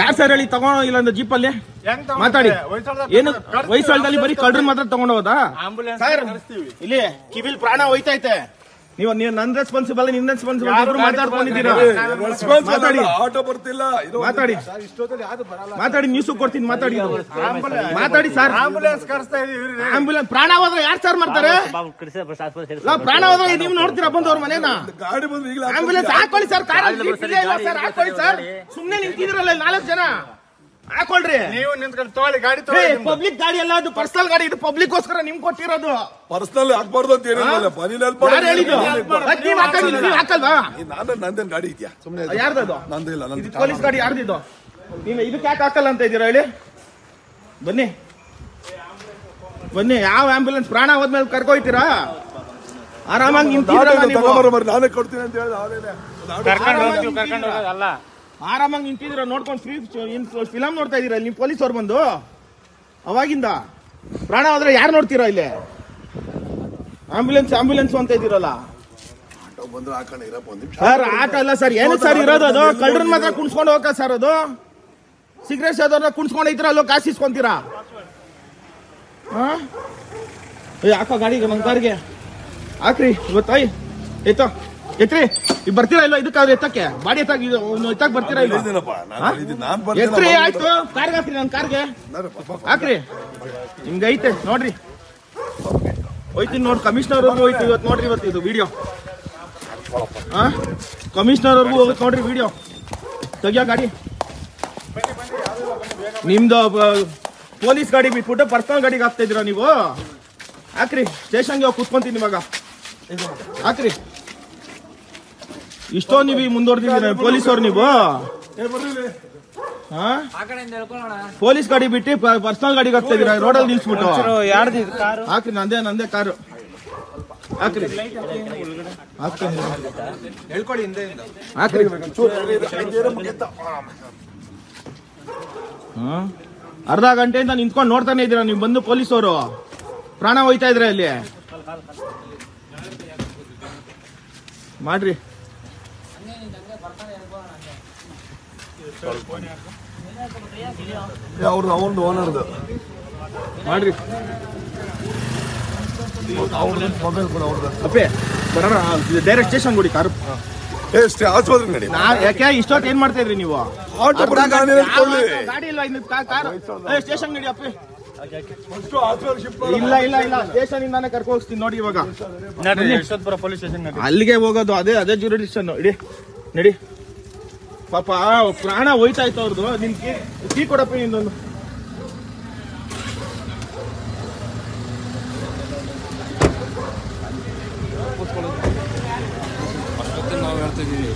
ಯಾರು ಸರ್ ಹೇಳಿ ತಗೊಂಡು ಇಲ್ಲ ಅಂದ್ರೆ ಜೀಪಲ್ಲಿ ಮಾತಾಡಿ. ಏನು ವಯಸ್ಸಲ್ಲಿ ಬರೀ ಕಳ್ರ ಮಾತ್ರ ತಗೊಂಡು ಹೋದಾ ಸರ್? ಇಲ್ಲಿ ಕಿವಿಲ್ ಪ್ರಾಣ ಹೋಯ್ತೈತೆ. ನೀವು ನನ್ ರೆಸ್ಪಾನ್ಸಿಬಲ್ ನಿನ್ ರೆಸ್ಪಾನ್ಸಿಬಲ್ ಮಾತಾಡ್ಕೊಂಡಿದ್ದೀರಾ? ಆಟೋ ಬರ್ತಿಲ್ಲ, ಮಾತಾಡಿ ನ್ಯೂಸ್ ಕೊಡ್ತೀನಿ. ಮಾತಾಡಿ ಸರ್. ಆಂಬುಲೆನ್ಸ್ ಪ್ರಾಣ ಹೋದ್ರೆ ಯಾರು ಸರ್ ಮಾಡ್ತಾರೆ? ಪ್ರಾಣ ಹೋದ್ರೆ ನೀವು ನೋಡ್ತೀರಾ ಬಂದು ಅವ್ರ ಮನೇನ? ಗಾಡಿ ಬಂದು ಈಗ ಆಂಬುಲೆನ್ಸ್ ಹಾಕೊಳ್ಳಿ ಸರ್. ಸರ್ ಹಾಕೊಳ್ಳಿ ಸರ್. ಸುಮ್ನೆ ನಿಂತಿದ್ರಲ್ಲ 4 ಜನ, ಹಾಕೊಳ್ರಿ. ನೀವು ನಿಂತ್ಕೊಂಡು ತಗೊಳ್ಳಿ ಗಾಡಿ ತಗೊಳ್ಳಿ. ಪಬ್ಲಿಕ್ ಗಾಡಿ ಅಲ್ಲ, ಅದು ಪರ್ಸನಲ್ ಗಾಡಿ. ಇದು ಪಬ್ಲಿಕ್ ಗೋಸ್ಕರ ನಿಮ್ಗೆ ಕೊಟ್ಟಿರೋದು. ಪರ್ಸನಲ್ ಹಾಕ್ಬಾರ್ದು ಅಂತ ಏನಿಲ್ಲ. ಹಾಕಲ್ವಾ? ನಂದೇನ್ ಗಾಡಿ ಇದೆಯಾ? ಸುಮ್ಮನೆ ಯಾರ್ದದು? ನಂದಿಲ್ಲ. ಪೊಲೀಸ್ ಗಾಡಿ ಯಾರ್ದಿದ್ದು? ನೀವು ಇದಕ್ಕೆ ಯಾಕೆ ಹಾಕಲ್ಲ ಅಂತ ಇದ್ದೀರಾ ಹೇಳಿ? ಬನ್ನಿ. ಯಾವ ಆಂಬ್ಯುಲೆನ್ಸ್ ಪ್ರಾಣ ಹೋದ್ಮೇಲೆ ಕರ್ಕೊಯ್ತೀರಾ? ಆರಾಮಾಗಿ ನಾನೇ ಕೊಡ್ತೀನಿ ಅಂತ ಹೇಳಿದ. ಆರಾಮಾಗಿ ನಿಂತಿದ್ದೀರಾ ನೋಡ್ಕೊಂಡು ಫಿಲಮ್ ನೋಡ್ತಾ ಇದೀರಾ ನಿಮ್ ಪೊಲೀಸ್ ಅವ್ರು ಬಂದು. ಅವಾಗಿಂದ ಪ್ರಾಣ ಹೋದ್ರೆ ಯಾರು ನೋಡ್ತೀರಾ ಇಲ್ಲಿ? ಆಂಬ್ಯುಲೆನ್ಸ್ ಅಂತ ಇದ್ದೀರಲ್ಲ ಸರ್. ಆಟ ಅಲ್ಲ ಸರ್. ಏನಕ್ಕೆ ಸರ್ ಇರೋದು? ಅದು ಕಳ್ಳರನ್ನ ಮಾತ್ರ ಕುಣ್ಸ್ಕೊಂಡು ಹೋಗ ಸರ್. ಅದು ಸಿಗರೇಟ್ ಅದನ್ನ ಕುಣ್ಸ್ಕೊಂಡು ಇದ್ರ ಅಲ್ಲೋ ಕಾಸು ಇಸ್ಕೊಂತೀರಾ? ಹಾಕೋ ಗಾಡಿಗೆ, ನನ್ನ ಕಾರ್ಗೆ ಹಾಕ್ರಿ. ಇವತ್ತಾಯ್ ಎತ್ರಿ. ಈಗ ಬರ್ತೀರಾ ಇಲ್ಲ? ಇದಕ್ಕಾದ್ರೆ ಎತ್ತಕ್ಕೆ ಬಾಡಿ ಎತ್ತಕ್ಕೆ ಬರ್ತೀರಾ ಇಲ್ಲ? ಎತ್ರಿ. ಆಯ್ತು, ಕಾರ್ಗೆ ಹಾಕ್ರಿ. ನನ್ನ ಕಾರ್ಗೆ ಹಾಕ್ರಿ. ನಿಮ್ಗೆ ಐತೆ ನೋಡ್ರಿ. ಹೋಯ್ತೀನಿ ನೋಡಿ. ಕಮಿಷನರ್ ಅವ್ರಿಗೂ ಹೋಯ್ತು ಇವತ್ತು ನೋಡ್ರಿ. ಇವತ್ತು ಇದು ವಿಡಿಯೋ ಕಮಿಷನರ್ ಅವ್ರಿಗೂ ಹೋಗುತ್ತೆ ನೋಡ್ರಿ ವಿಡಿಯೋ. ತೆಗಿಯೋ ಗಾಡಿ. ನಿಮ್ದು ಪೊಲೀಸ್ ಗಾಡಿ ಬಿಟ್ಬಿಟ್ಟು ಪರ್ಸನಲ್ ಗಾಡಿಗೆ ಹಾಕ್ತಾ ಇದ್ದೀರಾ ನೀವು? ಹಾಕ್ರಿ. ಸ್ಟೇಷನ್ಗೆ ಹೋಗಿ ಕೂತ್ಕೊಂತೀನಿ ಇವಾಗ. ಹಾಕ್ರಿ. ಇಷ್ಟೋ ನೀವು ಮುಂದುವರೆದಿದ್ದೀರ ಪೊಲೀಸ್ ಅವ್ರು ನೀವು. ಪೊಲೀಸ್ ಗಾಡಿ ಬಿಟ್ಟು ಪರ್ಸನಲ್ ಗಾಡಿಗೆ ಹಾಕ್ತಾ ಇದೀರಾ ರೋಡಲ್ಲಿ ನಿಲ್ಸ್ಬಿಟ್ಟು. ಹಾಕ್ರಿ. ನಂದೇ ಕಾರು ಹಾಕ್ರಿ. ಹಾಕ್ರಿ. ಅರ್ಧ ಗಂಟೆಯಿಂದ ನಿಂತ್ಕೊಂಡು ನೋಡ್ತಾನೆ ಇದ್ದೀರಾ ನೀವು ಬಂದು. ಪೊಲೀಸ್ ಅವರು ಪ್ರಾಣ ಹೋಯ್ತಾ ಇದ್ರೆ ಅಲ್ಲಿ. ಮಾಡ್ರಿ. ಅವ್ರದ್ದು ಓನರ್ದು ಮಾಡ್ರಿ. ಅಪ್ಪೆ ಬರೋಣ ಡೈರೆಕ್ಟ್ ಸ್ಟೇಷನ್ ಕೊಡಿ ಕಾರು. ಆಸ್ಪತ್ರೆ ನಡಿ. ಯಾಕೆ ಇಷ್ಟೊತ್ತು ಏನ್ ಮಾಡ್ತಾ ಇದ್ರಿ ನೀವು? ಗಾಡಿ ಇಲ್ಲ ಕಾರು. ಸ್ಟೇಷನ್ ನಡಿ ಅಪ್ಪೆ. ಇಲ್ಲ ಸ್ಟೇಷನ್ ಇಂದಾನೆ ಕರ್ಕೊ ಹೋಗ್ತೀನಿ ನೋಡಿ. ಇವಾಗ ಪೊಲೀಸ್ ಸ್ಟೇಷನ್ ಅಲ್ಲಿಗೆ ಹೋಗೋದು. ಅದೇ ಜ್ಯೂರಿಡಿಕ್ಷನ್. ನಡಿ. ಪಾಪ ಪ್ರಾಣ ಹೋಯ್ತಾ ಇತ್ತು ಅವ್ರದ್ದು. ನಿನ್ ಕೀ ಕೊಡಪ್ಪ ನಿಂದೊಂದು. ನಾವು ಹೇಳ್ತಾ ಇದೀವಿ